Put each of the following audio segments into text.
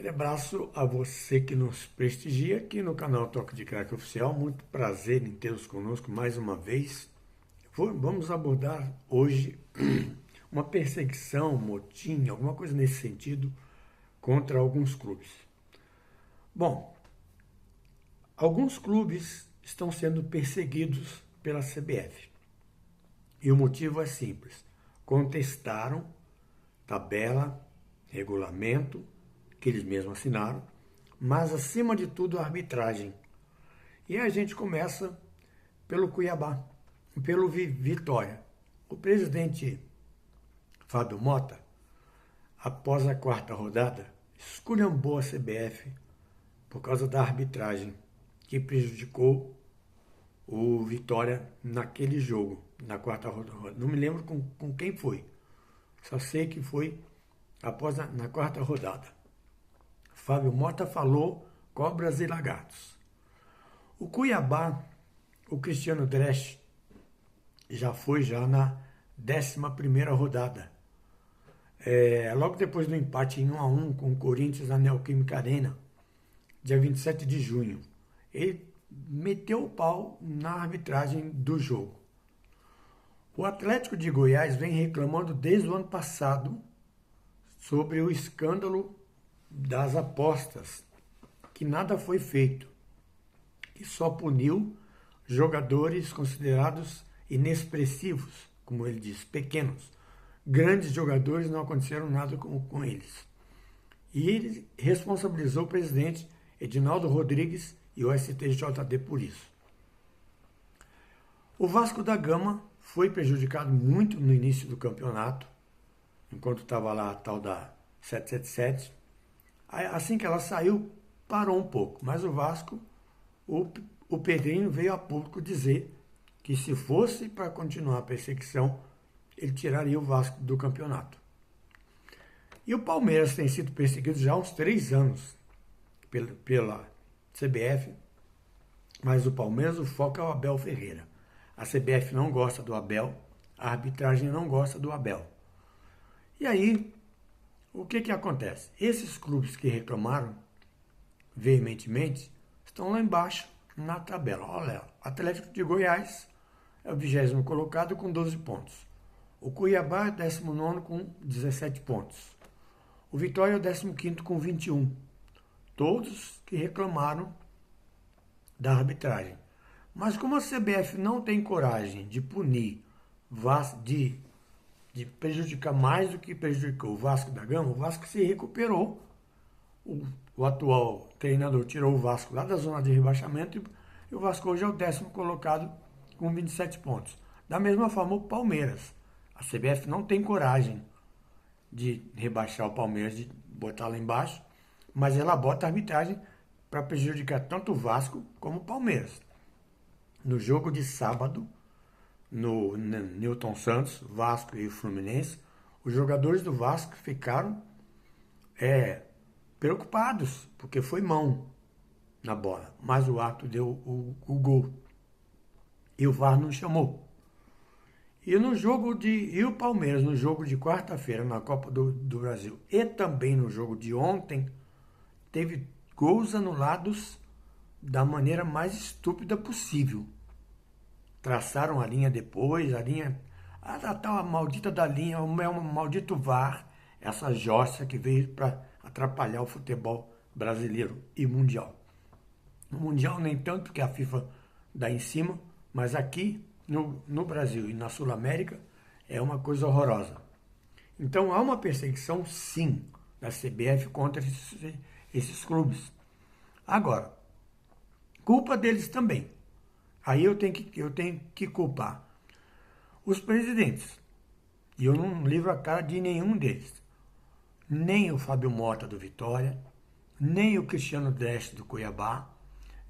Aquele abraço a você que nos prestigia aqui no canal Toque de Crack Oficial. Muito prazer em tê-los conosco mais uma vez. Vamos abordar hoje uma perseguição, um motim, alguma coisa nesse sentido contra alguns clubes. Bom, alguns clubes estão sendo perseguidos pela CBF. E o motivo é simples. Contestaram tabela, regulamento, que eles mesmos assinaram, mas acima de tudo a arbitragem. E a gente começa pelo Cuiabá, pelo Vitória. O presidente Fábio Mota, após a quarta rodada, esculhambou a CBF por causa da arbitragem que prejudicou o Vitória naquele jogo, na quarta rodada. Não me lembro com quem foi, só sei que foi na quarta rodada. Fábio Mota falou cobras e lagartos. O Cuiabá, o Cristiano Dresch, já foi na 11ª rodada. Logo depois do empate em 1-1 com o Corinthians na Neoquímica Arena, dia 27 de junho. Ele meteu o pau na arbitragem do jogo. O Atlético de Goiás vem reclamando desde o ano passado sobre o escândalo das apostas, que nada foi feito, que só puniu jogadores considerados inexpressivos, como ele diz, pequenos. Grandes jogadores não aconteceram nada com eles. E ele responsabilizou o presidente Edinaldo Rodrigues e o STJD por isso. O Vasco da Gama foi prejudicado muito no início do campeonato, enquanto estava lá a tal da 777. Assim que ela saiu, parou um pouco. Mas o Vasco, o Pedrinho veio a público dizer que se fosse para continuar a perseguição, ele tiraria o Vasco do campeonato. E o Palmeiras tem sido perseguido já há uns 3 anos pela CBF, mas o Palmeiras, o foco é o Abel Ferreira. A CBF não gosta do Abel, a arbitragem não gosta do Abel. E aí, o que acontece? Esses clubes que reclamaram veementemente estão lá embaixo na tabela. Olha, o Atlético de Goiás é o 20º colocado com 12 pontos. O Cuiabá é o 19º com 17 pontos. O Vitória é o 15º com 21. Todos que reclamaram da arbitragem. Mas como a CBF não tem coragem de punir, de prejudicar mais do que prejudicou o Vasco da Gama, o Vasco se recuperou. O atual treinador tirou o Vasco lá da zona de rebaixamento e o Vasco hoje é o 10º colocado com 27 pontos. Da mesma forma o Palmeiras. A CBF não tem coragem de rebaixar o Palmeiras, de botar lá embaixo, mas ela bota a arbitragem para prejudicar tanto o Vasco como o Palmeiras. No jogo de sábado, no Newton Santos, Vasco e Fluminense, os jogadores do Vasco ficaram preocupados, porque foi mão na bola, mas o árbitro deu o gol e o VAR não chamou. E o Palmeiras no jogo de quarta-feira na Copa do Brasil e também no jogo de ontem teve gols anulados da maneira mais estúpida possível. Traçaram a linha depois, a tal maldita da linha, o maldito VAR, essa jossa que veio para atrapalhar o futebol brasileiro e mundial. No mundial nem tanto, porque a FIFA dá em cima, mas aqui no Brasil e na Sul-América é uma coisa horrorosa. Então há uma perseguição, sim, da CBF contra esses clubes. Agora, culpa deles também. Aí eu tenho que culpar os presidentes. E eu não livro a cara de nenhum deles. Nem o Fábio Mota do Vitória, nem o Cristiano Dresch do Cuiabá,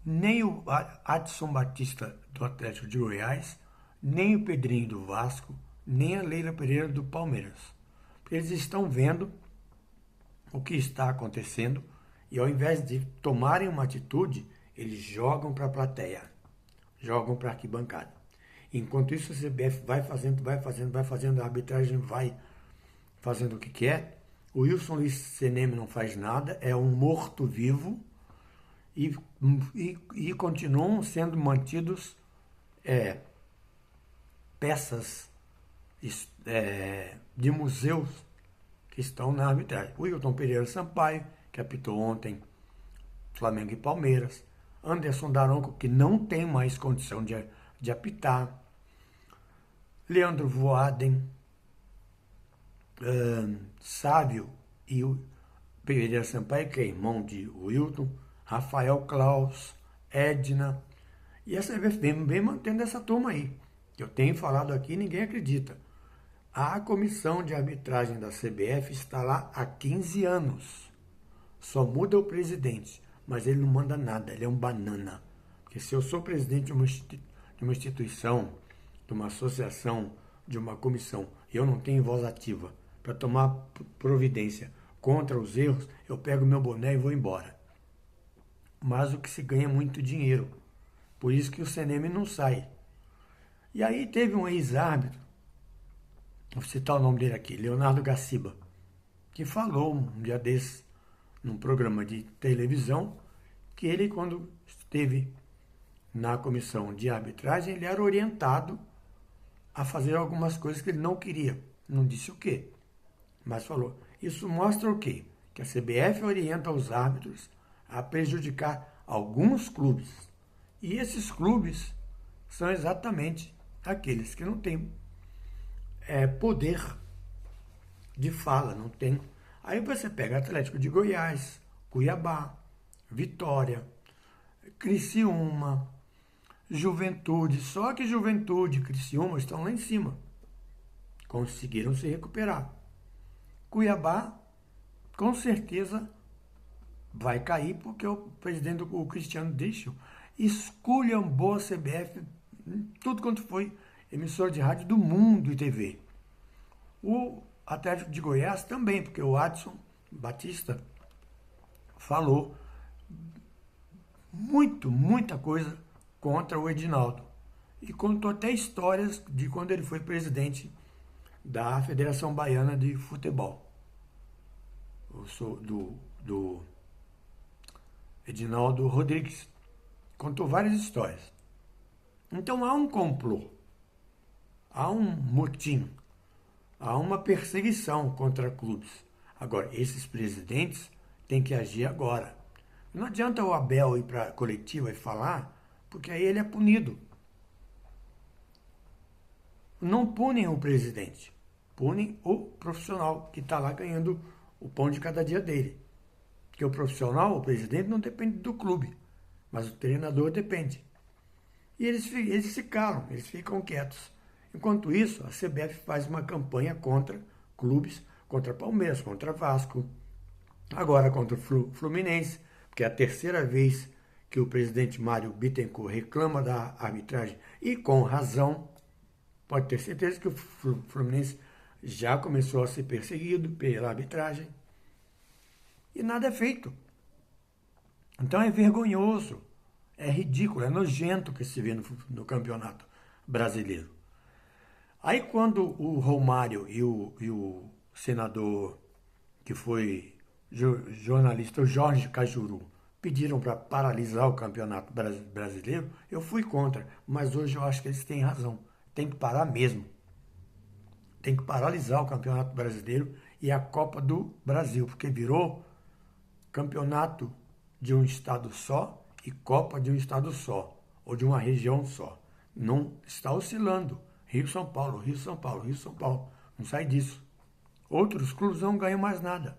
nem o Adson Batista do Atlético de Goiás, nem o Pedrinho do Vasco, nem a Leila Pereira do Palmeiras. Porque eles estão vendo o que está acontecendo e ao invés de tomarem uma atitude, eles jogam para a plateia. Jogam para a arquibancada. Enquanto isso, a CBF vai fazendo, a arbitragem vai fazendo o que quer, O Wilson Luiz Seneme não faz nada, é um morto-vivo e, e continuam sendo mantidos peças de museus que estão na arbitragem. O Hilton Pereira Sampaio, que apitou ontem Flamengo e Palmeiras. Anderson Daronco, que não tem mais condição de apitar. Leandro Voaden, Sávio e o Pereira Sampaio, que é irmão de Wilton. Rafael Klaus, Edna. E a CBF vem mantendo essa turma aí. Eu tenho falado aqui, ninguém acredita. A comissão de arbitragem da CBF está lá há 15 anos. Só muda o presidente, mas ele não manda nada, ele é um banana. Porque se eu sou presidente de uma instituição, de uma associação, de uma comissão, e eu não tenho voz ativa para tomar providência contra os erros, eu pego meu boné e vou embora. Mas o que se ganha é muito dinheiro. Por isso que o CNM não sai. E aí teve um ex-árbitro, vou citar o nome dele aqui, Leonardo Gaciba, que falou um dia desses, num programa de televisão, que ele, quando esteve na comissão de arbitragem, ele era orientado a fazer algumas coisas que ele não queria. Não disse o quê, mas falou. Isso mostra o quê? Que a CBF orienta os árbitros a prejudicar alguns clubes. E esses clubes são exatamente aqueles que não têm poder de fala, não tem. Aí você pega Atlético de Goiás, Cuiabá, Vitória, Criciúma, Juventude. Só que Juventude e Criciúma estão lá em cima. Conseguiram se recuperar. Cuiabá, com certeza, vai cair porque o presidente, o Cristiano Deixo, esculhambou a CBF tudo quanto foi emissor de rádio do mundo e TV. O Atlético de Goiás também, porque o Adson Batista falou muita coisa contra o Edinaldo. E contou até histórias de quando ele foi presidente da Federação Baiana de Futebol. Eu sou do Edinaldo Rodrigues. Contou várias histórias. Então há um complô, há um motim, há uma perseguição contra clubes. Agora, esses presidentes têm que agir agora. Não adianta o Abel ir para a coletiva e falar, porque aí ele é punido. Não punem o presidente, punem o profissional que está lá ganhando o pão de cada dia dele. Porque o profissional, o presidente, não depende do clube, mas o treinador depende. E eles ficam quietos. Enquanto isso, a CBF faz uma campanha contra clubes, contra Palmeiras, contra Vasco, agora contra o Fluminense, porque é a terceira vez que o presidente Mário Bittencourt reclama da arbitragem, e com razão. Pode ter certeza que o Fluminense já começou a ser perseguido pela arbitragem. E nada é feito. Então é vergonhoso, é ridículo, é nojento o que se vê no campeonato brasileiro. Aí quando o Romário e o senador, que foi jornalista, o Jorge Cajuru, pediram para paralisar o campeonato brasileiro, eu fui contra, mas hoje eu acho que eles têm razão. Tem que parar mesmo. Tem que paralisar o campeonato brasileiro e a Copa do Brasil, porque virou campeonato de um estado só e Copa de um estado só, ou de uma região só. Não está oscilando. Rio-São Paulo, Rio-São Paulo, Rio-São Paulo. Não sai disso. Outros clubes não ganham mais nada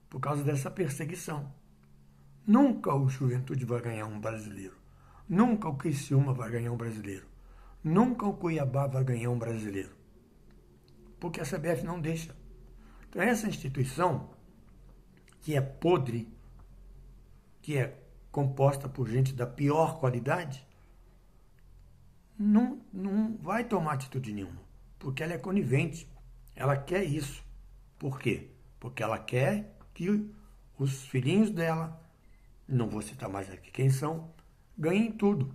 por causa dessa perseguição. Nunca o Juventude vai ganhar um brasileiro. Nunca o Criciúma vai ganhar um brasileiro. Nunca o Cuiabá vai ganhar um brasileiro. Porque a CBF não deixa. Então essa instituição, que é podre, que é composta por gente da pior qualidade, não vai tomar atitude nenhuma. Porque ela é conivente. Ela quer isso. Por quê? Porque ela quer que os filhinhos dela, não vou citar mais aqui quem são, ganhem tudo.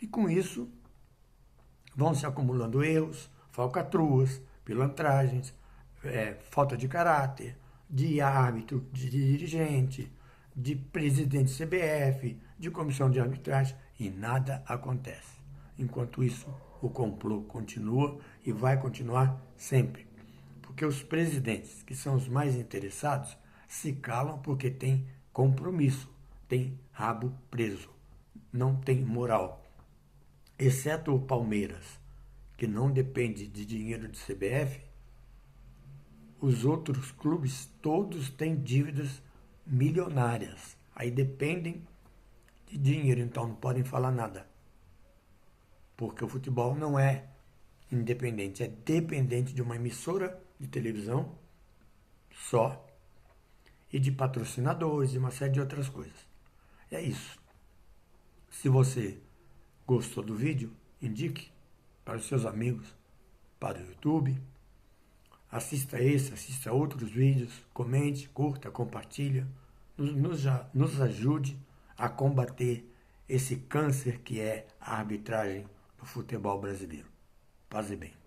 E com isso vão se acumulando erros, falcatruas, pilantragens, falta de caráter, de árbitro, de dirigente, de presidente do CBF, de comissão de arbitragem, e nada acontece. Enquanto isso, o complô continua e vai continuar sempre. Porque os presidentes, que são os mais interessados, se calam porque tem compromisso, tem rabo preso, não tem moral. Exceto o Palmeiras, que não depende de dinheiro do CBF, os outros clubes todos têm dívidas milionárias. Aí dependem de dinheiro, então não podem falar nada. Porque o futebol não é independente, é dependente de uma emissora de televisão só e de patrocinadores e uma série de outras coisas. É isso. Se você gostou do vídeo, indique para os seus amigos, para o YouTube. Assista esse, assista outros vídeos, comente, curta, compartilha. Nos ajude a combater esse câncer que é a arbitragem do futebol brasileiro. Paz e bem.